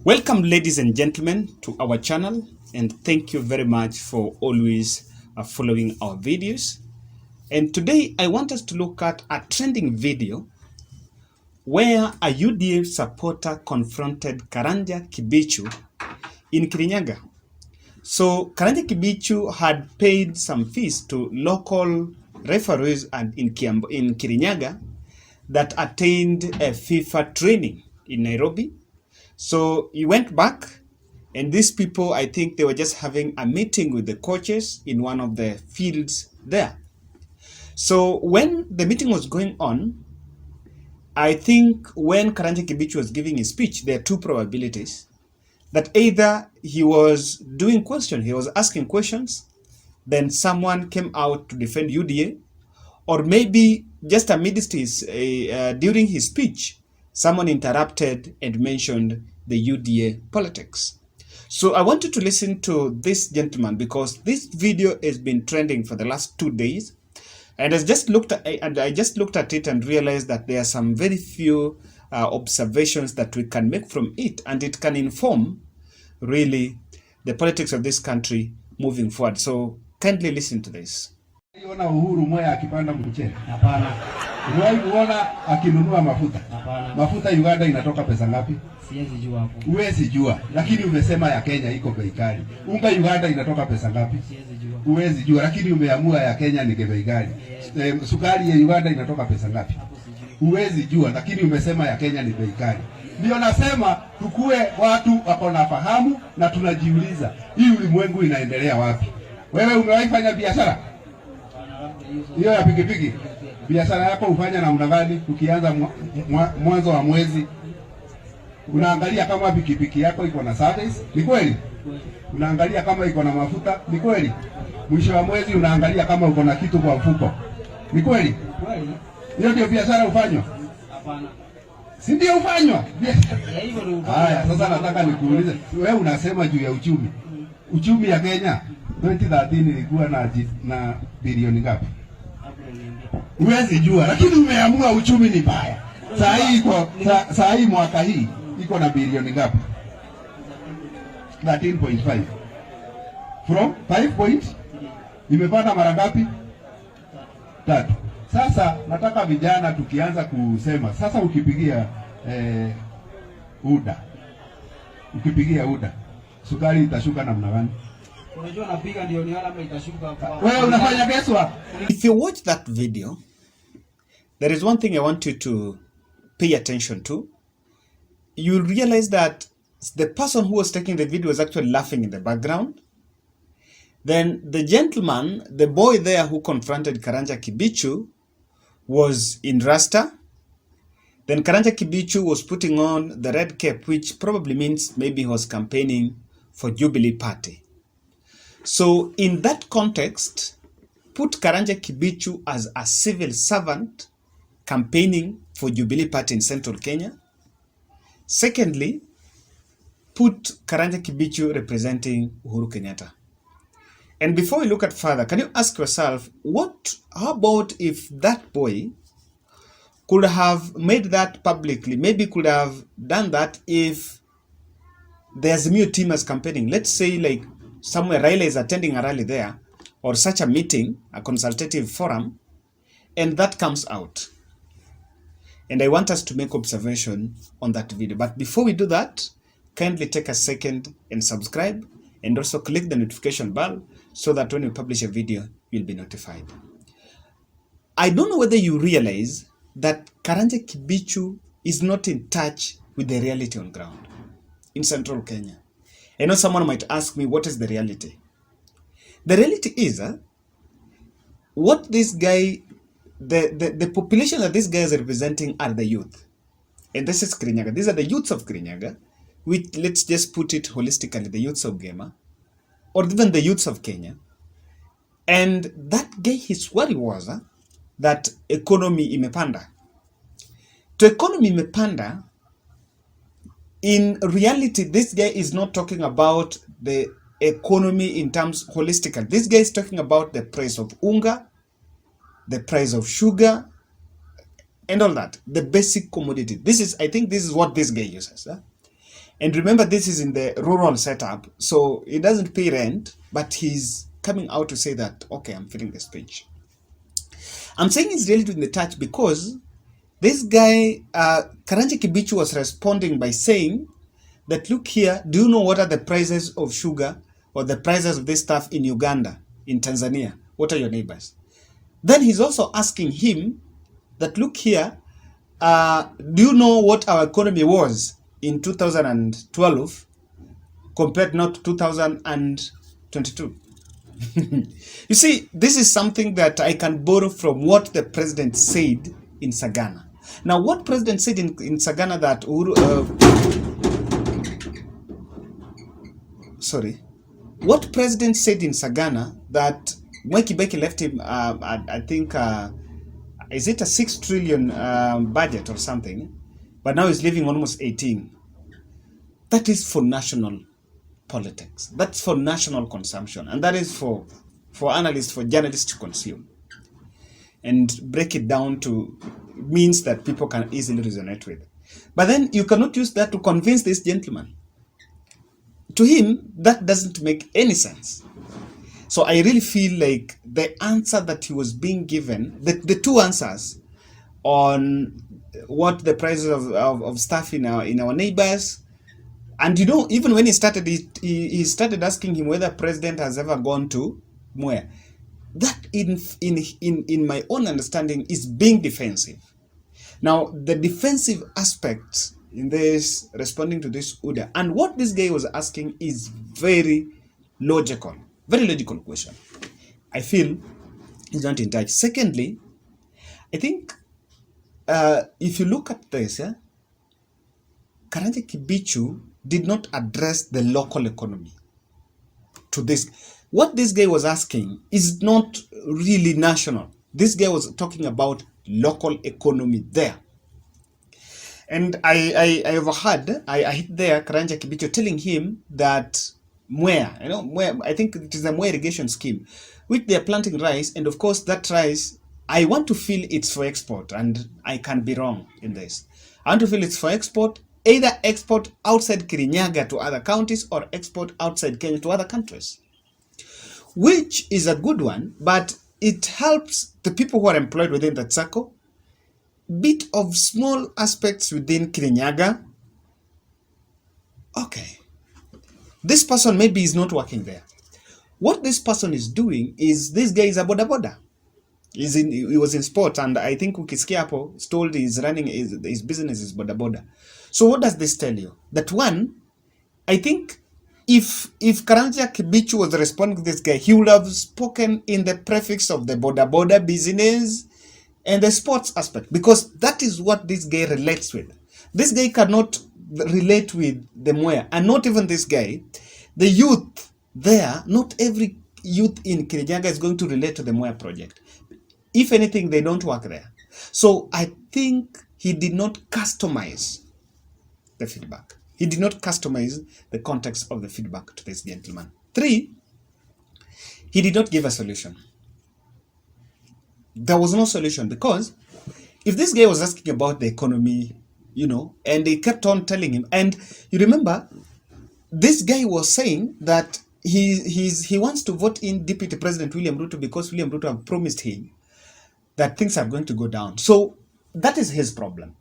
Welcome, ladies and gentlemen, to our channel, and thank you very much for always following our videos. And today I want us to look at a trending video where a UDA supporter confronted Karanja Kibicho in Kirinyaga. So Karanja Kibicho had paid some fees to local referees and in Kirinyaga that attained a FIFA training in Nairobi. So he went back, and these people, I think they were just having a meeting with the coaches in one of the fields there. So when the meeting was going on, I think when Karanja Kibicho was giving his speech, there are two probabilities that either he was doing questions, he was asking questions, then someone came out to defend UDA, or maybe just amidst his, during his speech, someone interrupted and mentioned the UDA politics. So I want you to listen to this gentleman because this video has been trending for the last 2 days. And I just looked at it and realized that there are some very few observations that we can make from it, and it can inform really the politics of this country moving forward. So kindly listen to this. Unaona Uhuru Moya akipanda mchele? Hapana. Unawahi kuona akinunua mafuta? Hapana. Mafuta Uganda inatoka pesa ngapi? Siwezi jua hapo. Huwezi jua, lakini umesema ya Kenya iko bei kali. Unga Uganda inatoka pesa ngapi? Siwezi jua. Huwezi jua, lakini umeamua ya Kenya ni bei kali. Sukari ya Uganda inatoka pesa ngapi? Huwezi jua, lakini umesema ya Kenya ni bei kali. Ndio nasema tukue watu wako na fahamu na tunajiuliza, hii ulimwengu inaendelea wapi? Wewe umewahi fanya biashara? Hiyo ya pikipiki, biashara yako ufanya namna gani? Ukianza mwanzo wa mwezi unaangalia kama pikipiki yako iko na service, ni kweli? Unaangalia kama iko na mafuta, ni kweli? Mwisho wa mwezi unaangalia kama uko na kitu kwa mfuko, ni kweli? Hiyo ndio biashara ufanywa? Hapana. Si ndio ufanywa? Haya, sasa nataka nikuulize, wewe unasema juu ya uchumi. Uchumi ya Kenya 2013 ilikuwa na bilioni ngapi? Huwezi jua, lakini umeamua uchumi ni mbaya. Saa hii mwaka hii iko na bilioni ngapi? 13.5 from 5 point imepanda mara ngapi? 3. Sasa nataka vijana tukianza kusema sasa, ukipigia UDA, sukari itashuka namna gani? If you watch that video, there is one thing I want you to pay attention to. You'll realize that the person who was taking the video was actually laughing in the background. Then the gentleman, the boy there who confronted Karanja Kibicho, was in Rasta. Then Karanja Kibicho was putting on the red cap, which probably means maybe he was campaigning for Jubilee Party. So in that context, put Karanja Kibicho as a civil servant campaigning for Jubilee Party in Central Kenya. Secondly, put Karanja Kibicho representing Uhuru Kenyatta. And before we look at further, can you ask yourself, how about if that boy could have made that publicly, maybe could have done that if there's a new team as campaigning. Let's say like somewhere Raila is attending a rally there, or such a meeting, a consultative forum, and that comes out. And I want us to make observation on that video. But before we do that, kindly take a second and subscribe, and also click the notification bell so that when we publish a video, you'll be notified. I don't know whether you realize that Karanja Kibicho is not in touch with the reality on ground in Central Kenya. I know someone might ask me, what is the reality? The reality is, what this guy, the population that this guy is representing are the youth. And this is Kirinyaga. These are the youths of Kirinyaga, which, let's just put it holistically, the youths of Gema, or even the youths of Kenya. And that guy, his worry was that economy imepanda. To economy imepanda, in reality, this guy is not talking about the economy in terms holistically. This guy is talking about the price of unga, the price of sugar, and all that. The basic commodity. I think this is what this guy uses. And remember, this is in the rural setup, so he doesn't pay rent, but he's coming out to say that, okay, I'm feeling the speech. I'm saying it's really in the touch because this guy, Karanja Kibicho, was responding by saying that, look here, do you know what are the prices of sugar or the prices of this stuff in Uganda, in Tanzania? What are your neighbors? Then he's also asking him that, look here, do you know what our economy was in 2012 compared now to 2022? You see, this is something that I can borrow from what the president said in Sagana. Now, what president said in Sagana that what president said in Sagana that Mwai Kibaki left him, I think, is it a 6 trillion budget or something, but now he's leaving almost 18. That is for national politics. That's for national consumption. And that is for analysts, for journalists to consume. And break it down to means that people can easily resonate with. But then you cannot use that to convince this gentleman. To him, that doesn't make any sense. So I really feel like the answer that he was being given, the two answers on what the prices of stuff in our neighbors, and you know, even when he started, he started asking him whether president has ever gone to Mwea. That in my own understanding is being defensive. Now, the defensive aspect in this, responding to this UDA, and what this guy was asking is very logical question. I feel he's not in touch. Secondly, I think if you look at this, Karanja Kibicho did not address the local economy to this. What this guy was asking is not really national. This guy was talking about local economy there. And I overheard, I hit there Karanja Kibicho telling him that Mwea, I think it is a Mwea irrigation scheme, which they are planting rice, and of course that rice, I want to feel it's for export, and I can be wrong in this. I want to feel it's for export, either export outside Kirinyaga to other counties or export outside Kenya to other countries, which is a good one, but it helps the people who are employed within that circle, bit of small aspects within Kirinyaga. Okay, this person maybe is not working there. What this person is doing is, this guy is a boda. He was in sport, and I think ukisikia hapo told he's running his business is boda. So what does this tell you? That one, I think if Karanja Kibicho was responding to this guy, he would have spoken in the prefix of the boda business and the sports aspect, because that is what this guy relates with. This guy cannot relate with the Mwea, and not even this guy. The youth there, not every youth in Kirinyaga is going to relate to the Mwea project. If anything, they don't work there. So I think he did not customize the feedback. He did not customize the context of the feedback to this gentleman. 3, he did not give a solution. There was no solution, because if this guy was asking about the economy, and they kept on telling him, and you remember, this guy was saying that he wants to vote in Deputy President William Ruto because William Ruto have promised him that things are going to go down. So that is his problem.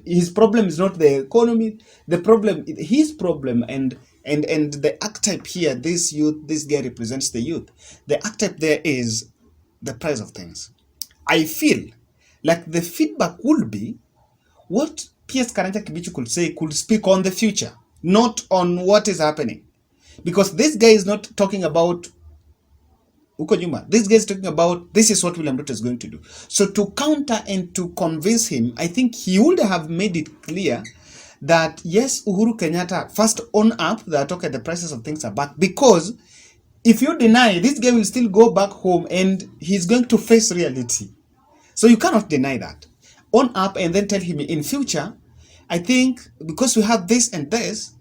His problem is not the economy. His problem, and the archetype here, this guy represents the youth. The archetype there is the price of things. I feel like the feedback would be what PS Karanja Kibicho could speak on the future, not on what is happening. Because this guy is not talking about Ukonyuma. This guy is talking about, this is what William Ruto is going to do. So to counter and to convince him, I think he would have made it clear that yes, Uhuru Kenyatta first own up that, okay, the prices of things are back. Because if you deny, this guy will still go back home and he's going to face reality. So you cannot deny that. Own up and then tell him in future, I think because we have this and this,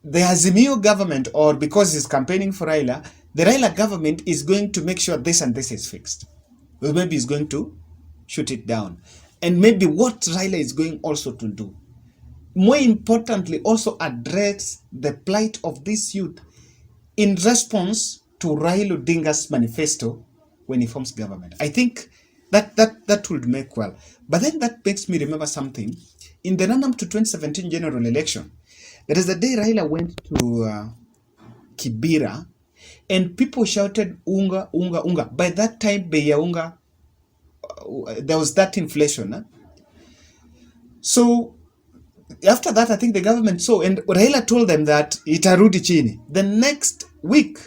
the Azimio government, or because he's campaigning for Raila, the Raila government is going to make sure this and this is fixed. Or maybe he's going to shoot it down. And maybe what Raila is going also to do. more importantly, also address the plight of this youth in response to Raila Odinga's manifesto when he forms government. I think that would make well. But then that makes me remember something. In the run-up to 2017 general election, there is the day Raila went to Kibera, and people shouted unga, unga, unga. By that time, bei ya unga, there was that inflation. Huh? So after that, I think the government saw, and Raila told them that itarudi chini. The next week,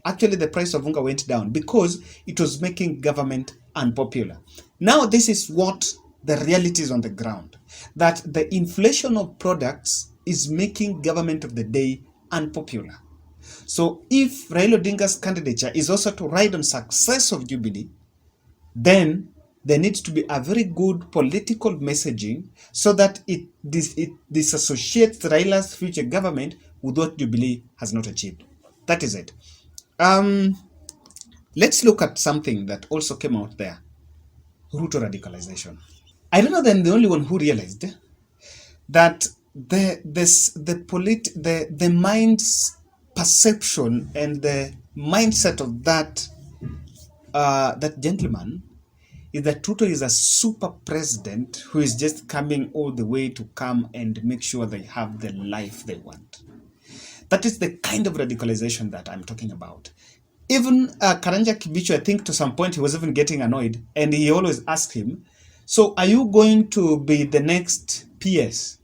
actually the price of unga went down because it was making government unpopular. Now this is what the reality is on the ground, that the inflation of products is making government of the day unpopular. So if Raila Odinga's candidature is also to ride on success of Jubilee, then there needs to be a very good political messaging so that it disassociates Raila's future government with what Jubilee has not achieved. That is it. Let's look at something that also came out there. Ruto radicalization. I don't know that I'm the only one who realized that the mind's perception and the mindset of that gentleman is that Ruto is a super president who is just coming all the way to come and make sure they have the life they want. That is the kind of radicalization that I'm talking about. Even Karanja Kibicho, I think to some point he was even getting annoyed, and he always asked him, so are you going to be the next PS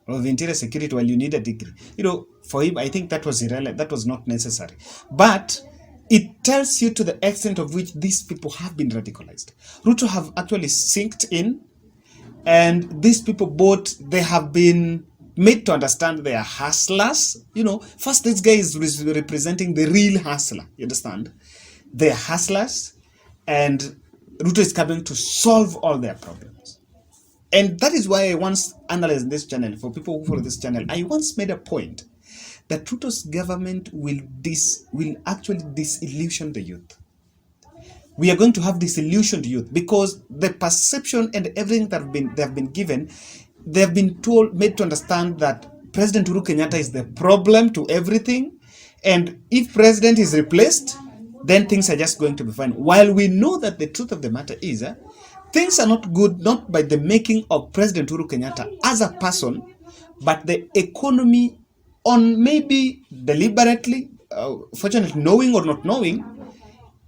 of Interior Security while you need a degree? You know, for him, I think that was irrelevant. That was not necessary. But it tells you to the extent of which these people have been radicalized. Ruto have actually sinked in, and these people they have been made to understand they are hustlers. You know, first this guy is representing the real hustler. You understand? They are hustlers, and Ruto is coming to solve all their problems. And that is why I once analyzed this channel. For people who follow this channel, I once made a point that Ruto's government will actually disillusion the youth. We are going to have disillusioned youth because the perception and everything that they have been given, they have been made to understand that President Uhuru Kenyatta is the problem to everything, and if president is replaced, then things are just going to be fine. While we know that the truth of the matter is, things are not good, not by the making of President Uhuru Kenyatta as a person, but the economy, on maybe deliberately, fortunately knowing or not knowing,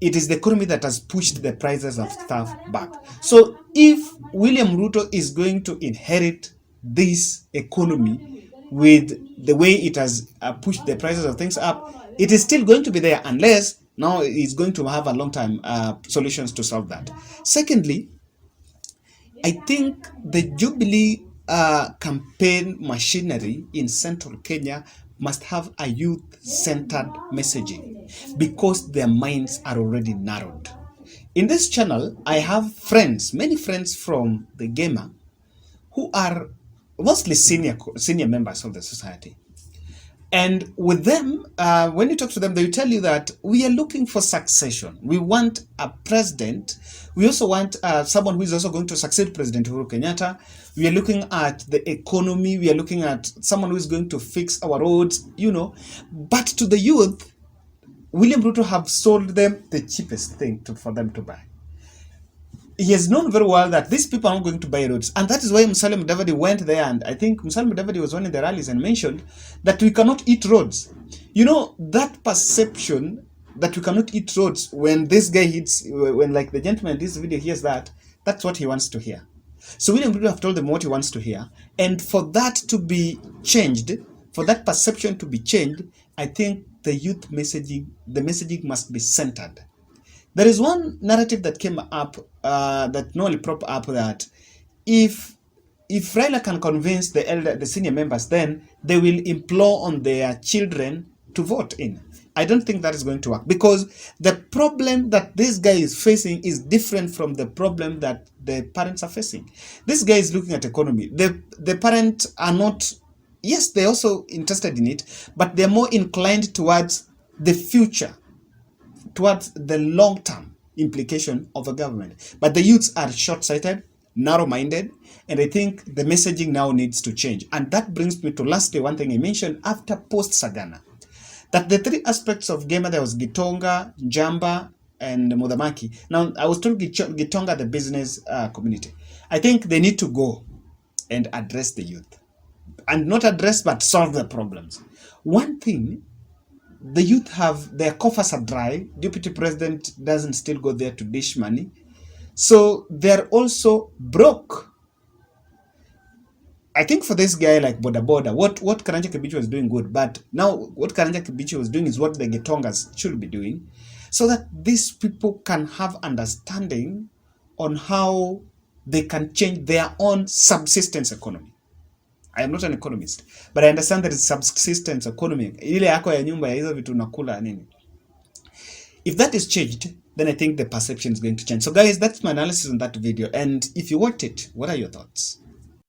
it is the economy that has pushed the prices of stuff back. So if William Ruto is going to inherit this economy with the way it has pushed the prices of things up, it is still going to be there unless now he's going to have a long-term solutions to solve that. Secondly, I think the Jubilee campaign machinery in central Kenya must have a youth-centered messaging because their minds are already narrowed. In this channel, I have friends, many friends from the gamer who are mostly senior members of the society. And with them, when you talk to them, they will tell you that we are looking for succession. We want a president. We also want someone who is also going to succeed President Uhuru Kenyatta. We are looking at the economy. We are looking at someone who is going to fix our roads, you know. But to the youth, William Ruto have sold them the cheapest thing for them to buy. He has known very well that these people are not going to buy roads. And that is why Musalia Mudavadi went there. And I think Musalia Mudavadi was one of the rallies and mentioned that we cannot eat roads. You know, that perception that we cannot eat roads, when this guy hits, when like the gentleman in this video hears that, that's what he wants to hear. So William Ruto have told them what he wants to hear. And for that to be changed, for that perception to be changed, I think the youth messaging, the messaging must be centered. There is one narrative that came up that Noel prop up that if Raila can convince the senior members, then they will implore on their children to vote in. I don't think that is going to work because the problem that this guy is facing is different from the problem that the parents are facing. This guy is looking at economy. The parents are not, yes, they're also interested in it, but they're more inclined towards the future, towards the long-term implication of a government. But the youths are short-sighted narrow-minded, and I think the messaging now needs to change. And that brings me to lastly, one thing I mentioned after post-Sagana, that the three aspects of Gema, there was Gitonga, Jamba, and Mudhamaki. Now, I was told Gitonga, the business community. I think they need to go and address the youth. And not address, but solve the problems. One thing, the youth have, their coffers are dry. Deputy President doesn't still go there to dish money. So they're also broke. I think for this guy like Boda Boda, what Karanja Kibicho was doing good, but now what Karanja Kibicho was doing is what the Gitongas should be doing, so that these people can have understanding on how they can change their own subsistence economy. I am not an economist, but I understand that it's subsistence economy. Ile yako ya nyumba ya hizo vitu nakula nini. If that is changed, then I think the perception is going to change. So guys, that's my analysis on that video. And if you watched it, what are your thoughts?